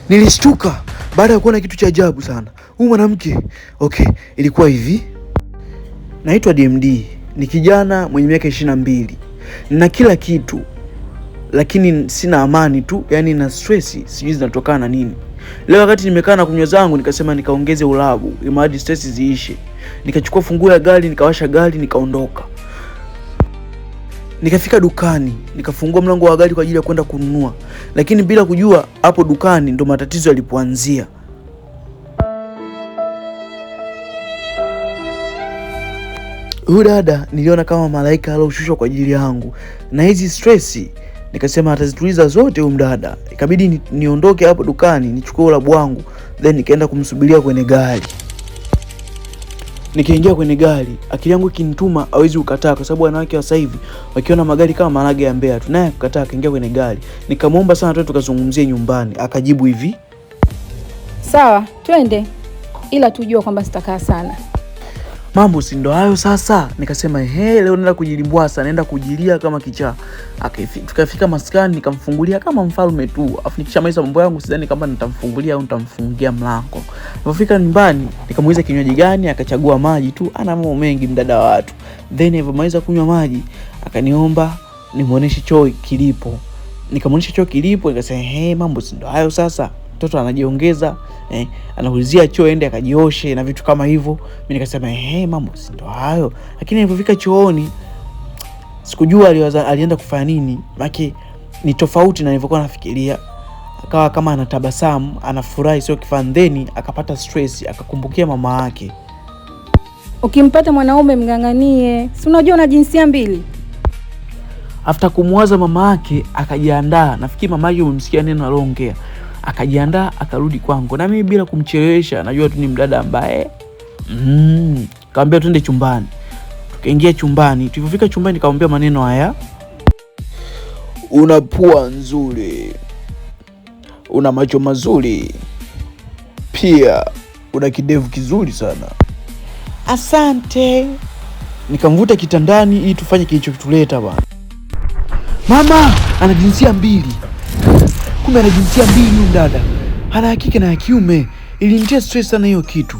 Nilishtuka baada ya kuona kitu cha ajabu sana. Huyu mwanamke, okay, ilikuwa hivi. Naitwa DMD, ni kijana mwenye miaka 22. Na kila kitu, lakini sina amani tu, yani na stress, sijui zinatokana na nini. Leo wakati nimekaa na kunywa zangu, nikasema nikaongeze ulabu, ili stress ziishe. Nikachukua funguo ya gari, nikawasha gari, nikaondoka. Nikafika dukani, nikafungua mlango wa gari kwa ajili ya kwenda kununua. Lakini bila kujua hapo dukani ndo matatizo yalipoanzia. Huyu dada niliona kama malaika aliyoshushwa kwa ajili yangu. Na hizi stress nikasema atazituliza zote huyu mdada. Ikabidi niondoke hapo dukani, nichukue ulabu wangu, then nikaenda kumsubiria kwenye gari. Nikaingia kwenye gari, akili yangu kinituma hawezi kukataa kwa sababu wanawake wa sasa hivi wakiona magari kama marage ya Mbeya tu, naye kukataa. Akaingia kwenye gari, nikamwomba sana twende tukazungumzie nyumbani. Akajibu hivi, sawa twende, ila tujue kwamba sitakaa sana. Mambo si ndo hayo sasa. Nikasema leo naenda kujilimbwasa, naenda kujilia kama kichaa. Tukafika maskani, nikamfungulia kama mfalme tu. Afu nikishamaliza mambo yangu sidhani kama nitamfungulia au nitamfungia mlango. Nilipofika nyumbani, nikamuuliza kinywaji gani, akachagua maji tu. Ana mambo mengi mdada wa watu. Then nilipomaliza kunywa maji, akaniomba nimuoneshe choo kilipo. Nikamuonesha choo kilipo, nikasema mambo si ndo hayo sasa. Mtoto anajiongeza, anaulizia choo ende akajioshe na vitu kama hivyo. Mimi nikasema mambo si ndo hayo. Lakini nilipofika chooni, sikujua alienda kufanya nini. Maki ni tofauti na nilivyokuwa nafikiria. Akawa kama anatabasamu, anafurahi sio kifandeni, akapata stress, akakumbukia mama yake. Ukimpata mwanaume mnganganie, si unajua una jinsia mbili. After kumwaza mama yake, akajiandaa. Nafikiri mama yake umemsikia neno aliongea. Akajiandaa, akarudi kwangu. Na mimi bila kumchelewesha, najua tu ni mdada ambaye kaambia twende chumbani. Tukaingia chumbani. Tulipofika chumbani nikamwambia maneno haya, una pua nzuri, una macho mazuri, pia una kidevu kizuri sana. Asante. Nikamvuta kitandani ili tufanye kilichotuleta bwana. Mama ana jinsia mbili. Kumbe ana jinsia mbili huyu dada. Ana hakika na kiume. Ilinitia stress sana hiyo kitu.